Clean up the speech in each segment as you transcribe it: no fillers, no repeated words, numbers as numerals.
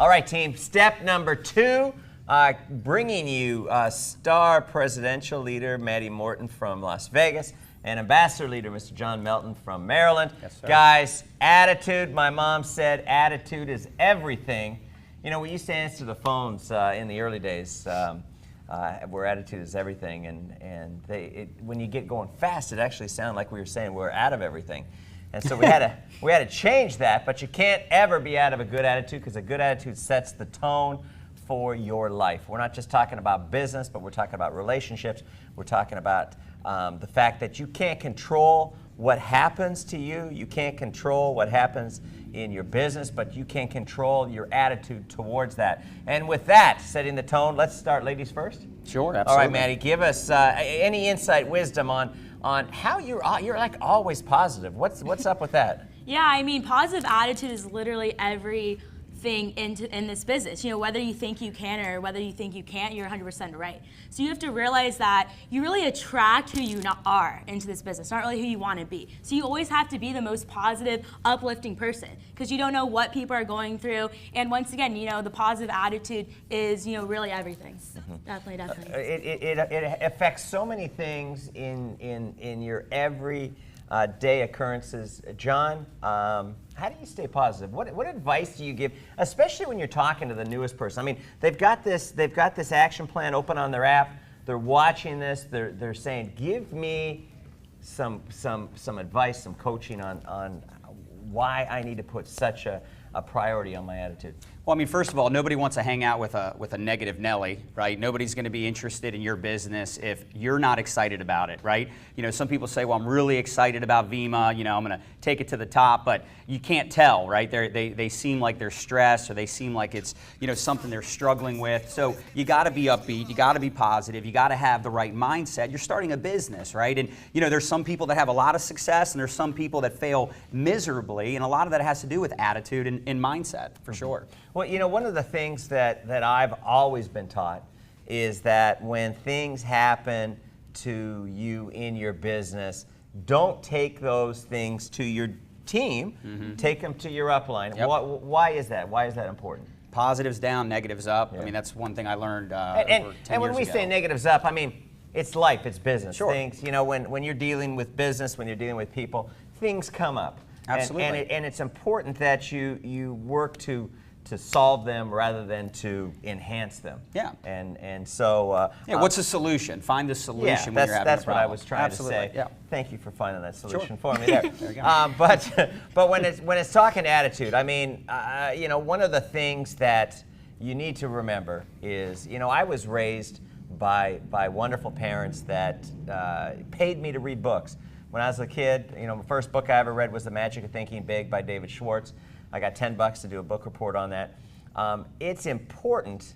All right, team, step number 2, bringing you star presidential leader Maddie Morton from Las Vegas and ambassador leader Mr. John Melton from Maryland. Yes, sir. Guys, attitude, my mom said attitude is everything. You know, we used to answer the phones in the early days where attitude is everything, and when you get going fast, it actually sounded like we were saying we're out of everything. And so we had to change that, but you can't ever be out of a good attitude, because a good attitude sets the tone for your life. We're not just talking about business, but we're talking about relationships. We're talking about the fact that you can't control what happens to you. You can't control what happens in your business, but you can control your attitude towards that. And with that, setting the tone, let's start ladies first. Sure, absolutely. All right, Maddie, give us any insight, wisdom on how you're like always positive. What's up with that? Yeah, I mean, positive attitude is literally everything in this business. You know, whether you think you can or whether you think you can't, you're 100% right. So you have to realize that you really attract who you are into this business, not really who you want to be. So you always have to be the most positive, uplifting person, because you don't know what people are going through. And once again, you know, the positive attitude is, you know, really everything. Definitely. It affects so many things in your every day occurrences. John, how do you stay positive? What advice do you give, especially when you're talking to the newest person? I mean, they've got this action plan open on their app. They're watching this. They're saying, give me some advice, some coaching on why I need to put such a priority on my attitude. Well, I mean, first of all, nobody wants to hang out with a negative Nelly, right? Nobody's going to be interested in your business if you're not excited about it, right? You know, some people say, well, I'm really excited about Vemma, you know, I'm going to take it to the top, but you can't tell, right? They seem like they're stressed, or they seem like it's, you know, something they're struggling with. So you got to be upbeat, you got to be positive, you got to have the right mindset. You're starting a business, right? And, you know, there's some people that have a lot of success, and there's some people that fail miserably, and a lot of that has to do with attitude and mindset, for sure. Well, you know, one of the things that I've always been taught is that when things happen to you in your business, don't take those things to your team, take them to your upline. Yep. Why is that? Why is that important? Positives down, negatives up. Yeah. I mean, that's one thing I learned And over 10 years ago. when we say negatives up, I mean, it's life, it's business. Sure. Things, you know, when you're dealing with business, when you're dealing with people, things come up. Absolutely. And it's important that you work to solve them rather than to enhance them. Yeah. And so yeah, what's the solution? Find the solution when you're having that's a problem. what I was trying Absolutely. to say. Yeah. Thank you for finding that solution Sure. for me there. There you go. But when it's talking attitude, I mean, you know, one of the things that you need to remember is, you know, I was raised by wonderful parents that paid me to read books. When I was a kid, you know, the first book I ever read was The Magic of Thinking Big by David Schwartz. I got $10 to do a book report on that. It's important,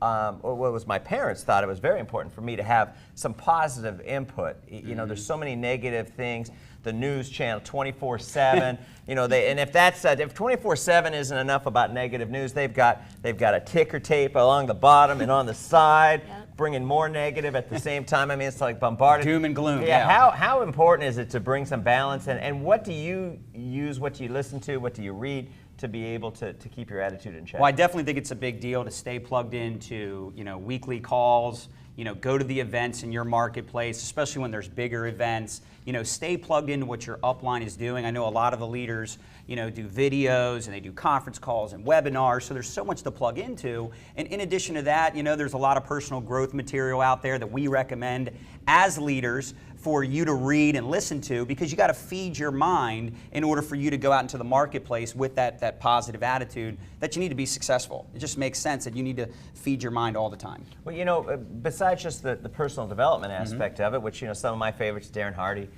or what was my parents thought it was very important for me to have some positive input. You know, there's so many negative things. The news channel 24/7. You know, and if 24/7 isn't enough about negative news, they've got a ticker tape along the bottom and on the side, bringing more negative at the same time. I mean, it's like bombarded. Doom and gloom. Yeah. How important is it to bring some balance? And what do you use? What do you listen to? What do you read to be able to keep your attitude in check? Well, I definitely think it's a big deal to stay plugged into, you know, weekly calls. You know, go to the events in your marketplace, especially when there's bigger events. You know, stay plugged into what your upline is doing. I know a lot of the leaders, you know, do videos and they do conference calls and webinars, so there's so much to plug into. And in addition to that, you know, there's a lot of personal growth material out there that we recommend as leaders for you to read and listen to, because you got to feed your mind in order for you to go out into the marketplace with that positive attitude that you need to be successful. It just makes sense that you need to feed your mind all the time. Well, you know, besides just the personal development aspect of it, which, you know, some of my favorites, Darren Hardy,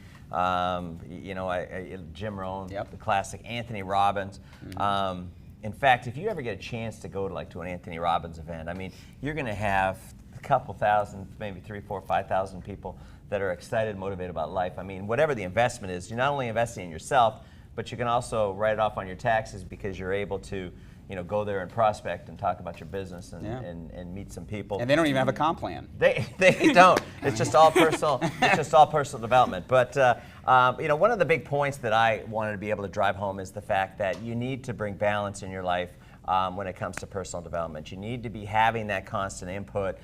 you know, Jim Rohn, the classic, Anthony Robbins. In fact, if you ever get a chance to go to an Anthony Robbins event, I mean, you're going to have a couple thousand, maybe 3,000, 4,000, 5,000 people that are excited, motivated about life. I mean, whatever the investment is, you're not only investing in yourself, but you can also write it off on your taxes because you're able to, you know, go there and prospect and talk about your business and meet some people. And they don't even have a comp plan. They don't. It's just all personal. It's just all personal development. But you know, one of the big points that I wanted to be able to drive home is the fact that you need to bring balance in your life. when it comes to personal development. You need to be having that constant input,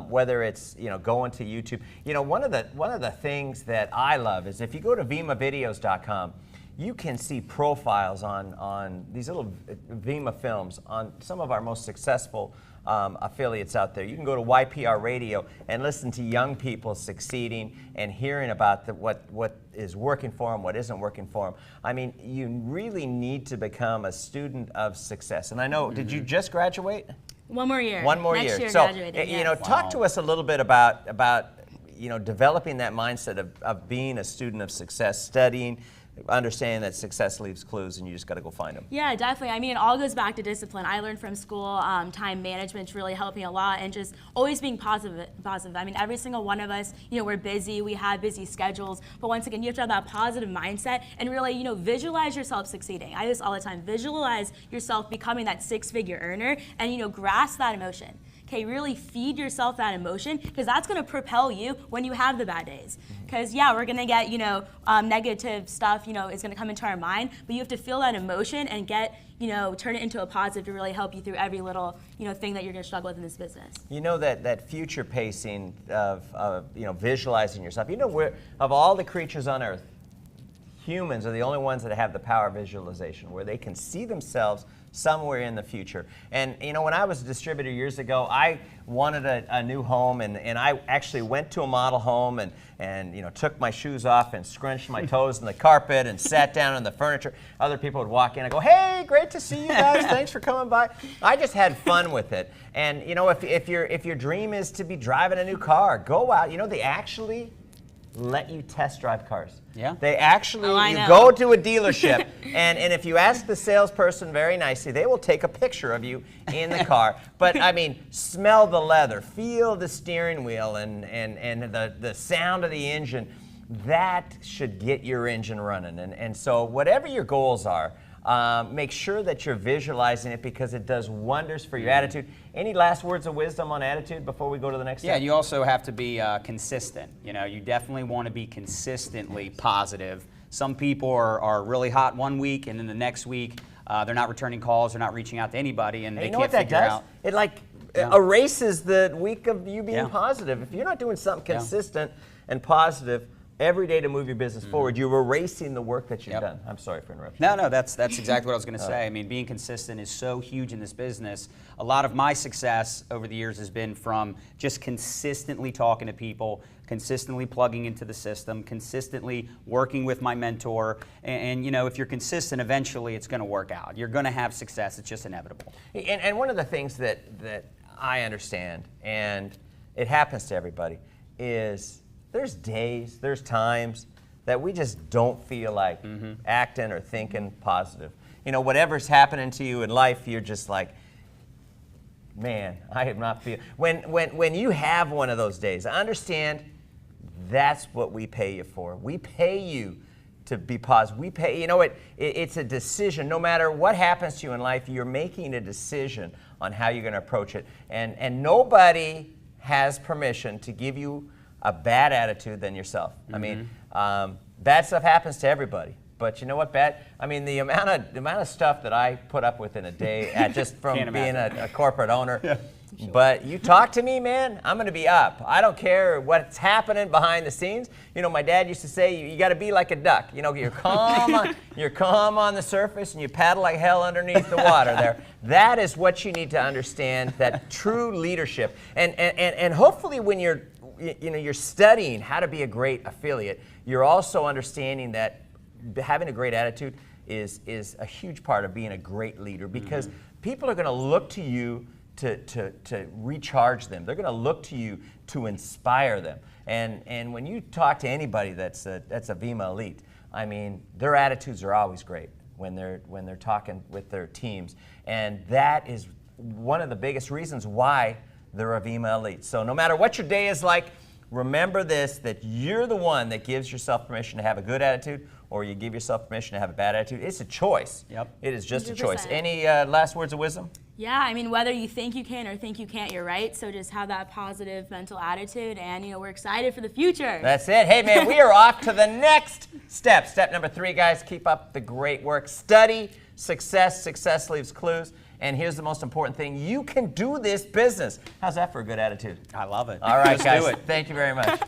whether it's going to YouTube. One of the things that I love is if you go to vemmavideos.com, you can see profiles on these little Vemma films on some of our most successful affiliates out there. You can go to YPR Radio and listen to young people succeeding and hearing about what is working for them, what isn't working for them. I mean, you really need to become a student of success. And I know, did you just graduate? One more year. One more Next year. year So, graduating, wow. Talk to us a little bit about developing that mindset of being a student of success, studying, understanding that success leaves clues and you just got to go find them. Yeah, definitely. I mean, it all goes back to discipline. I learned from school, time management's really helped me a lot, and just always being positive. I mean, every single one of us, we're busy, we have busy schedules, but once again, you have to have that positive mindset and really, visualize yourself succeeding. I do this all the time. Visualize yourself becoming that six-figure earner and, grasp that emotion. Okay, really feed yourself that emotion, because that's going to propel you when you have the bad days. Because we're going to get, negative stuff, is going to come into our mind, but you have to feel that emotion and get, turn it into a positive to really help you through every little, thing that you're going to struggle with in this business. That future pacing of visualizing yourself. Of all the creatures on earth, humans are the only ones that have the power of visualization, where they can see themselves somewhere in the future. And when I was a distributor years ago, I wanted a new home, and I actually went to a model home and took my shoes off and scrunched my toes in the carpet and sat down on the furniture. Other people would walk in and go, "Hey, great to see you guys. Thanks for coming by." I just had fun with it. And if your dream is to be driving a new car, go out. They actually let you test drive cars. Yeah. They actually, you go to a dealership, and if you ask the salesperson very nicely, they will take a picture of you in the car. But I mean, smell the leather, feel the steering wheel, and the sound of the engine. That should get your engine running. And so whatever your goals are, make sure that you're visualizing it, because it does wonders for your attitude. Any last words of wisdom on attitude before we go to the next step? Yeah, you also have to be consistent. You definitely want to be consistently positive. Some people are really hot one week, and then the next week they're not returning calls, they're not reaching out to anybody, and they can't figure out. It erases the week of you being positive. If you're not doing something consistent and positive every day to move your business forward, you're erasing the work that you've done. I'm sorry for interrupting. No, that's exactly what I was going to say. I mean, being consistent is so huge in this business. A lot of my success over the years has been from just consistently talking to people, consistently plugging into the system, consistently working with my mentor. And if you're consistent, eventually it's going to work out. You're going to have success. It's just inevitable. And one of the things that I understand, and it happens to everybody, is there's days, there's times that we just don't feel like acting or thinking positive. Whatever's happening to you in life, you're just like, man, I am not feeling. When you have one of those days, understand that's what we pay you for. We pay you to be positive. We pay, it's a decision. No matter what happens to you in life, you're making a decision on how you're going to approach it. And nobody has permission to give you a bad attitude than yourself. I mean, bad stuff happens to everybody. But you know what, the amount of stuff that I put up with in a day, just from being a corporate owner. Yeah. Sure. But you talk to me, man, I'm going to be up. I don't care what's happening behind the scenes. My dad used to say, you got to be like a duck. You're calm on the surface, and you paddle like hell underneath the water there. That is what you need to understand, that true leadership. And hopefully when you're studying how to be a great affiliate, you're also understanding that having a great attitude is a huge part of being a great leader, because people are going to look to you to recharge them. They're going to look to you to inspire them. And when you talk to anybody that's a Vemma elite, their attitudes are always great when they're talking with their teams, and that is one of the biggest reasons why they're a Vemma elite. So no matter what your day is like, remember this, that you're the one that gives yourself permission to have a good attitude, or you give yourself permission to have a bad attitude. It's a choice. Yep. It is just 100%. a choice. Any last words of wisdom? Yeah, whether you think you can or think you can't, you're right. So just have that positive mental attitude, and we're excited for the future. That's it. Hey man, we are off to the next step. Step number 3, guys, keep up the great work. Study success. Success leaves clues. And here's the most important thing, you can do this business. How's that for a good attitude? I love it. All right, Let's guys. do it. Thank you very much.